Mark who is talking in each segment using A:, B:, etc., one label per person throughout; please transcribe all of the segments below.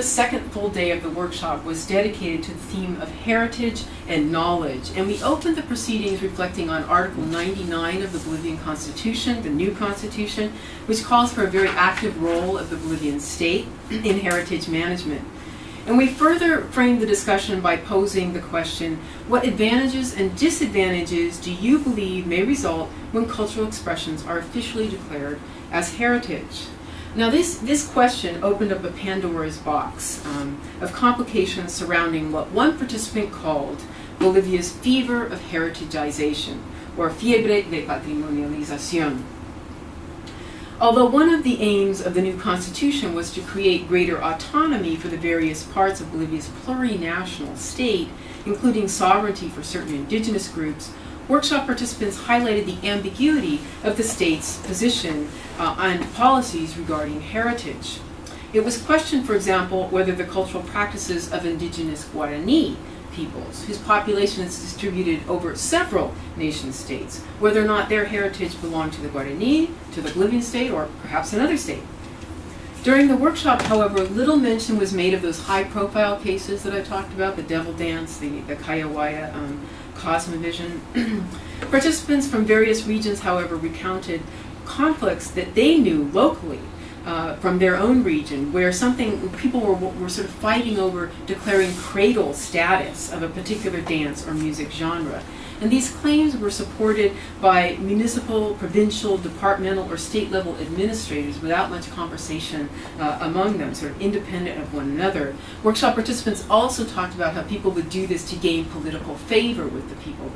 A: the second full day of the workshop was dedicated to the theme of heritage and knowledge. And we opened the proceedings reflecting on Article 99 of the Bolivian Constitution, the new Constitution, which calls for a very active role of the Bolivian state in heritage management. And we further framed the discussion by posing the question, what advantages and disadvantages do you believe may result when cultural expressions are officially declared as heritage? Now this question opened up a Pandora's box of complications surrounding what one participant called Bolivia's fever of heritageization, or fiebre de patrimonialización. Although one of the aims of the new constitution was to create greater autonomy for the various parts of Bolivia's plurinational state, including sovereignty for certain indigenous groups, workshop participants highlighted the ambiguity of the state's position on policies regarding heritage. It was questioned, for example, whether the cultural practices of indigenous Guarani peoples, whose population is distributed over several nation states, whether or not their heritage belonged to the Guarani, to the Bolivian state, or perhaps another state. During the workshop, however, little mention was made of those high-profile cases that I talked about, the devil dance, the Kayawaya cosmovision. Participants from various regions, however, recounted conflicts that they knew locally from their own region, where people were sort of fighting over declaring cradle status of a particular dance or music genre. And these claims were supported by municipal, provincial, departmental, or state-level administrators without much conversation among them, sort of independent of one another. Workshop participants also talked about how people would do this to gain political favor with the people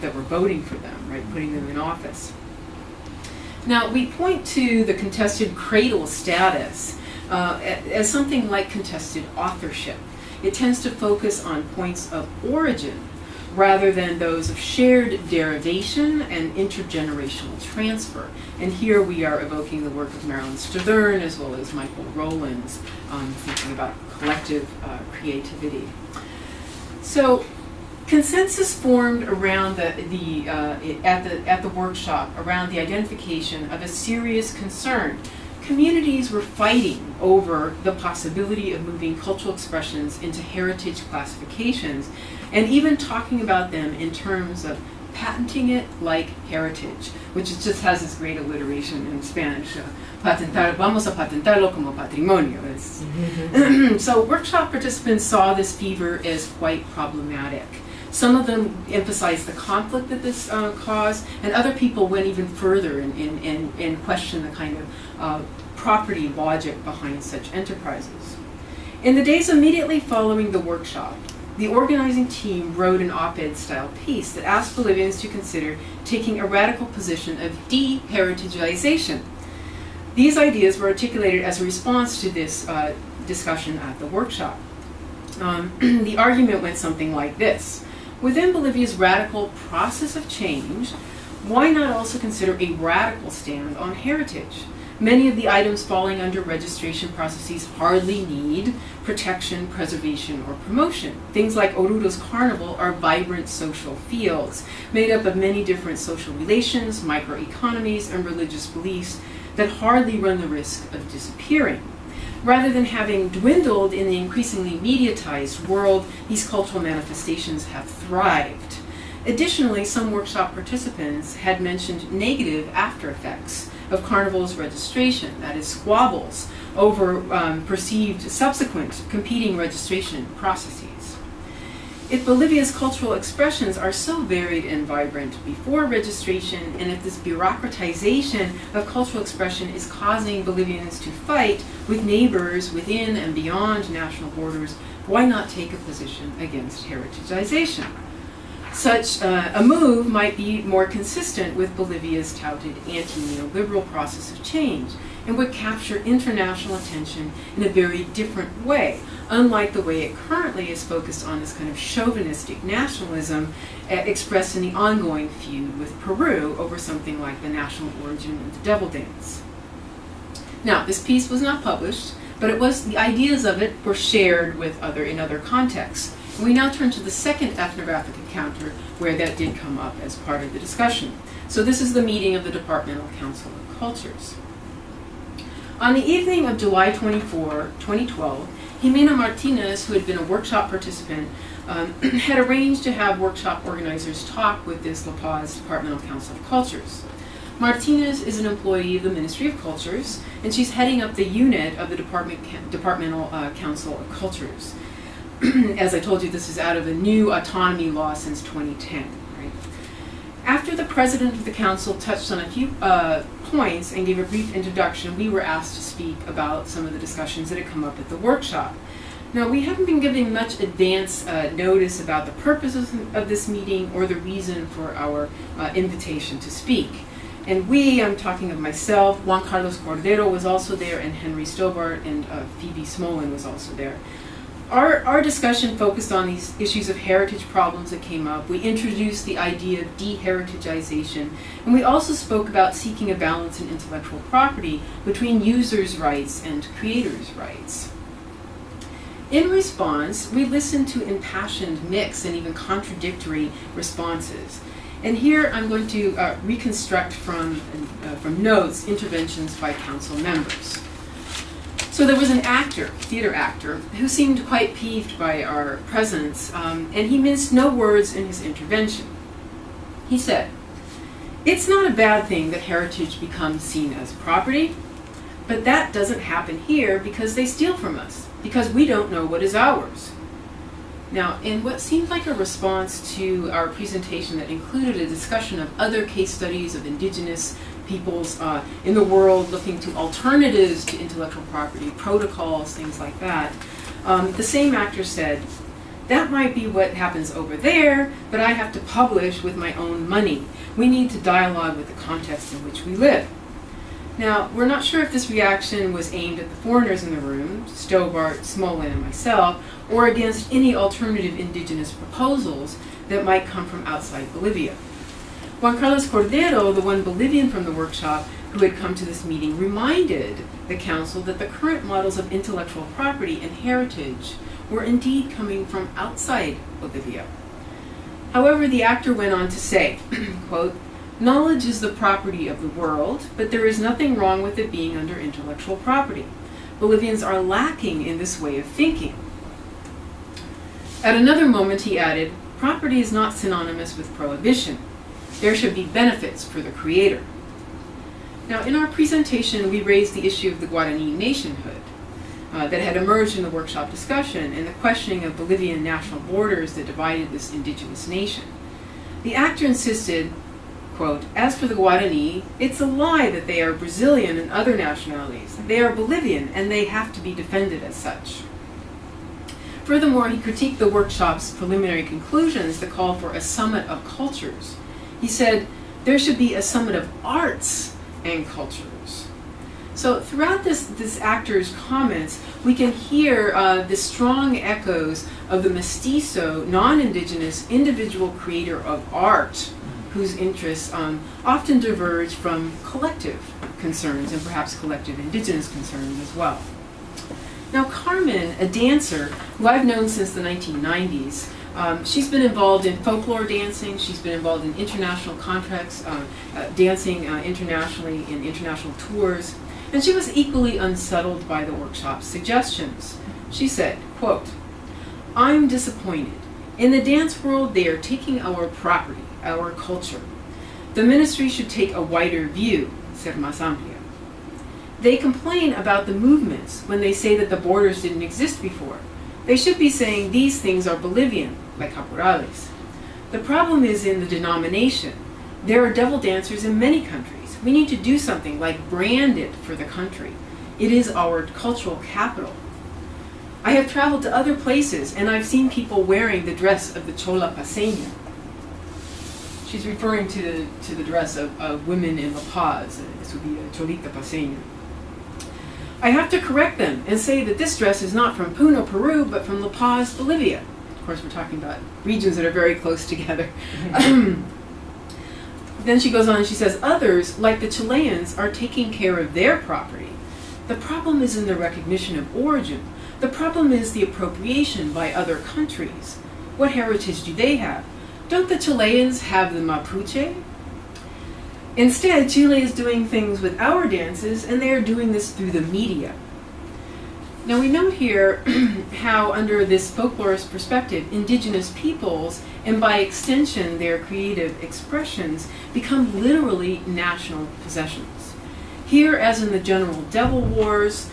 A: that were voting for them, right, putting them in office. Now, we point to the contested cradle status as something like contested authorship. It tends to focus on points of origin rather than those of shared derivation and intergenerational transfer. And here we are evoking the work of Marilyn Sturthern as well as Michael Rowlands, thinking about collective creativity. So, consensus formed around at the workshop around the identification of a serious concern. Communities were fighting over the possibility of moving cultural expressions into heritage classifications, and even talking about them in terms of patenting it like heritage, which just has this great alliteration in Spanish. Vamos a patentarlo como patrimonio. So workshop participants saw this fever as quite problematic. Some of them emphasized the conflict that this caused, and other people went even further and questioned the kind of property logic behind such enterprises. In the days immediately following the workshop, the organizing team wrote an op-ed style piece that asked Bolivians to consider taking a radical position of de-heritageization. These ideas were articulated as a response to this discussion at the workshop. The argument went something like this. Within Bolivia's radical process of change, why not also consider a radical stand on heritage? Many of the items falling under registration processes hardly need protection, preservation, or promotion. Things like Oruro's Carnival are vibrant social fields, made up of many different social relations, microeconomies, and religious beliefs that hardly run the risk of disappearing. Rather than having dwindled in the increasingly mediatized world, these cultural manifestations have thrived. Additionally, some workshop participants had mentioned negative after effects of Carnival's registration, that is, squabbles over perceived subsequent competing registration processes. If Bolivia's cultural expressions are so varied and vibrant before registration, and if this bureaucratization of cultural expression is causing Bolivians to fight with neighbors within and beyond national borders, why not take a position against heritageization? Such a move might be more consistent with Bolivia's touted anti-neoliberal process of change and would capture international attention in a very different way, unlike the way it currently is focused on this kind of chauvinistic nationalism expressed in the ongoing feud with Peru over something like the national origin of the devil dance. Now, this piece was not published, but the ideas of it were shared with in other contexts. And we now turn to the second ethnographic encounter where that did come up as part of the discussion. So this is the meeting of the Departmental Council of Cultures. On the evening of July 24, 2012, Jimena Martinez, who had been a workshop participant, had arranged to have workshop organizers talk with this La Paz Departmental Council of Cultures. Martinez is an employee of the Ministry of Cultures, and she's heading up the unit of the Departmental Council of Cultures. As I told you, this is out of a new autonomy law since 2010. Right? After the president of the council touched on a few points and gave a brief introduction, we were asked to speak about some of the discussions that had come up at the workshop. Now, we haven't been giving much advance notice about the purposes of this meeting or the reason for our invitation to speak. And I'm talking of myself, Juan Carlos Cordero was also there, and Henry Stobart, and Phoebe Smolin was also there. Our discussion focused on these issues of heritage problems that came up. We introduced the idea of de-heritagization, and we also spoke about seeking a balance in intellectual property between users' rights and creators' rights. In response, we listened to impassioned, mixed, and even contradictory responses. And here I'm going to reconstruct from notes interventions by council members. So there was an actor, theater actor, who seemed quite peeved by our presence, and he minced no words in his intervention. He said, "It's not a bad thing that heritage becomes seen as property, but that doesn't happen here because they steal from us, because we don't know what is ours." Now, in what seemed like a response to our presentation that included a discussion of other case studies of indigenous peoples in the world looking to alternatives to intellectual property, protocols, things like that, the same actor said, "That might be what happens over there, but I have to publish with my own money. We need to dialogue with the context in which we live." Now, we're not sure if this reaction was aimed at the foreigners in the room, Stobart, Smolin, and myself, or against any alternative indigenous proposals that might come from outside Bolivia. Juan Carlos Cordero, the one Bolivian from the workshop who had come to this meeting, reminded the council that the current models of intellectual property and heritage were indeed coming from outside Bolivia. However, the actor went on to say, quote, "Knowledge is the property of the world, but there is nothing wrong with it being under intellectual property. Bolivians are lacking in this way of thinking." At another moment, he added, "Property is not synonymous with prohibition. There should be benefits for the creator." Now, in our presentation, we raised the issue of the Guarani nationhood that had emerged in the workshop discussion and the questioning of Bolivian national borders that divided this indigenous nation. The actor insisted, quote, "As for the Guarani, it's a lie that they are Brazilian and other nationalities. They are Bolivian, and they have to be defended as such." Furthermore, he critiqued the workshop's preliminary conclusions that call for a summit of cultures. He said, "There should be a summit of arts and cultures." So throughout this actor's comments, we can hear the strong echoes of the mestizo, non-indigenous, individual creator of art, whose interests often diverge from collective concerns and perhaps collective indigenous concerns as well. Now, Carmen, a dancer who I've known since the 1990s, she's been involved in folklore dancing, she's been involved in international contracts, dancing internationally in international tours, and she was equally unsettled by the workshop's suggestions. She said, quote, "I'm disappointed. In the dance world, they are taking our property, our culture. The ministry should take a wider view, ser más amplia. They complain about the movements when they say that the borders didn't exist before. They should be saying these things are Bolivian, like caporales. The problem is in the denomination. There are devil dancers in many countries. We need to do something like brand it for the country. It is our cultural capital. I have traveled to other places and I've seen people wearing the dress of the chola paseña." She's referring to the dress of women in La Paz. This would be a cholita paseña. "I have to correct them and say that this dress is not from Puno, Peru, but from La Paz, Bolivia." Of course, we're talking about regions that are very close together. Then she goes on and she says, "Others, like the Chileans, are taking care of their property. The problem is in the recognition of origin. The problem is the appropriation by other countries. What heritage do they have? Don't the Chileans have the Mapuche? Instead, Chile is doing things with our dances, and they are doing this through the media." Now we note here how under this folklorist perspective, indigenous peoples, and by extension their creative expressions, become literally national possessions. Here, as in the general Devil Wars,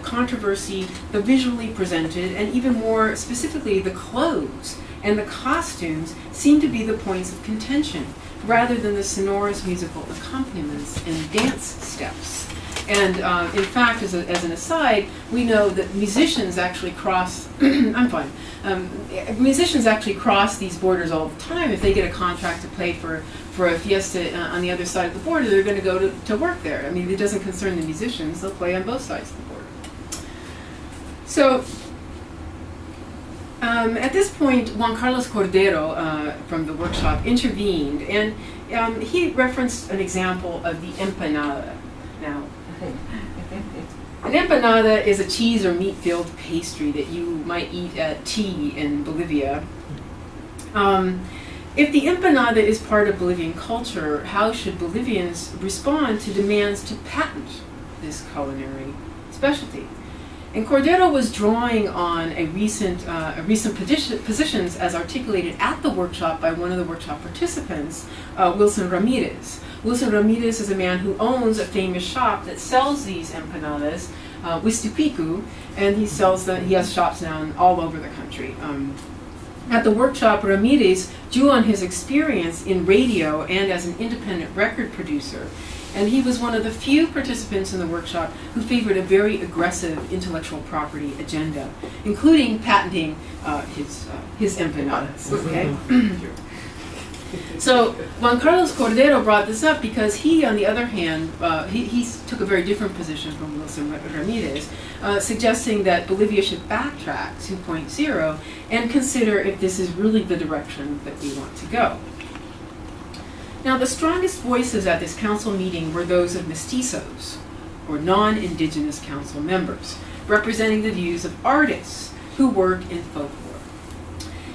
A: controversy, the visually presented, and even more specifically the clothes and the costumes seem to be the points of contention, rather than the sonorous musical accompaniments and dance steps. And in fact, as an aside, we know that musicians actually cross, musicians actually cross these borders all the time. If they get a contract to play for a fiesta on the other side of the border, they're going to go to work there. I mean, it doesn't concern the musicians. They'll play on both sides of the border. So, at this point, Juan Carlos Cordero from the workshop intervened, and he referenced an example of the empanada. Now, an empanada is a cheese or meat-filled pastry that you might eat at tea in Bolivia. If the empanada is part of Bolivian culture, how should Bolivians respond to demands to patent this culinary specialty? And Cordero was drawing on a recent positions as articulated at the workshop by one of the workshop participants, Wilson Ramirez. Wilson Ramirez is a man who owns a famous shop that sells these empanadas, Wistupiku, and he has shops now all over the country. At the workshop, Ramirez drew on his experience in radio and as an independent record producer, and he was one of the few participants in the workshop who favored a very aggressive intellectual property agenda, including patenting his empanadas. Okay? So Juan Carlos Cordero brought this up because he, on the other hand, he took a very different position from Wilson Ramirez, suggesting that Bolivia should backtrack 2.0 and consider if this is really the direction that we want to go. Now, the strongest voices at this council meeting were those of mestizos, or non-indigenous council members, representing the views of artists who work in folklore.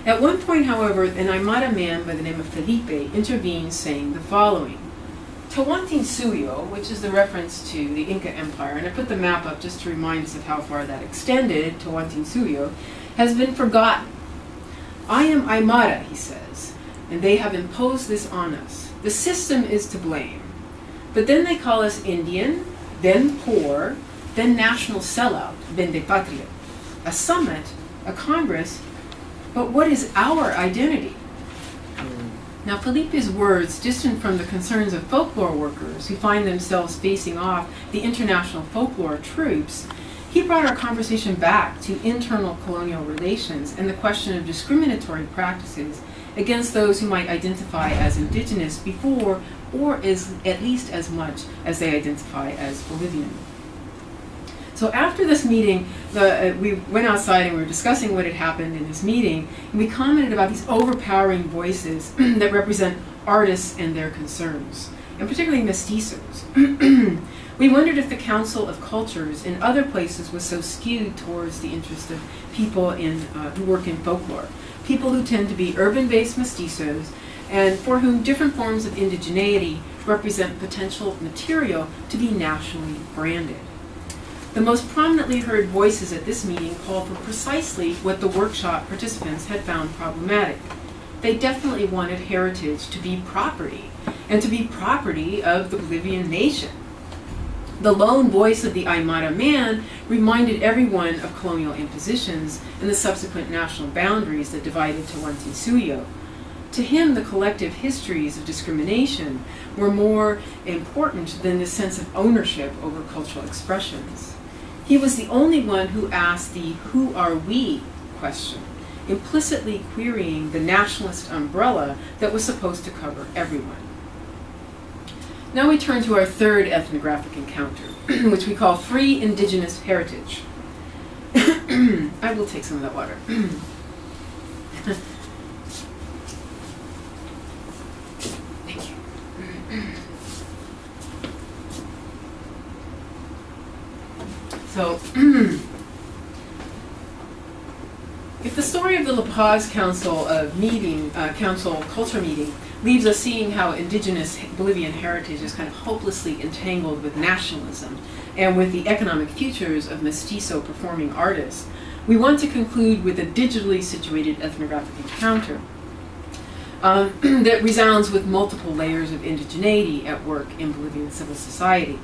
A: At one point, however, an Aymara man by the name of Felipe intervened, saying the following: Tawantinsuyo, which is the reference to the Inca Empire, and I put the map up just to remind us of how far that extended, Tawantinsuyo, has been forgotten. I am Aymara, he says, and they have imposed this on us. The system is to blame. But then they call us Indian, then poor, then national sellout, vendepatria, a summit, a congress, but what is our identity? Now, Felipe's words, distant from the concerns of folklore workers who find themselves facing off the international folklore troops, he brought our conversation back to internal colonial relations and the question of discriminatory practices against those who might identify as indigenous before or at least as much as they identify as Bolivian. So after this meeting, we went outside and we were discussing what had happened in this meeting, and we commented about these overpowering voices that represent artists and their concerns, and particularly mestizos. We wondered if the Council of Cultures in other places was so skewed towards the interest of people who work in folklore, people who tend to be urban-based mestizos, and for whom different forms of indigeneity represent potential material to be nationally branded. The most prominently heard voices at this meeting called for precisely what the workshop participants had found problematic. They definitely wanted heritage to be property, and to be property of the Bolivian nation. The lone voice of the Aymara man reminded everyone of colonial impositions and the subsequent national boundaries that divided Tawantinsuyo. To him, the collective histories of discrimination were more important than the sense of ownership over cultural expressions. He was the only one who asked the "who are we" question, implicitly querying the nationalist umbrella that was supposed to cover everyone. Now we turn to our third ethnographic encounter, which we call Free Indigenous Heritage. I will take some of that water. Thank you. So, if the story of the La Paz Council Culture Meeting leaves us seeing how indigenous Bolivian heritage is kind of hopelessly entangled with nationalism and with the economic futures of mestizo performing artists, we want to conclude with a digitally situated ethnographic encounter that resounds with multiple layers of indigeneity at work in Bolivian civil society.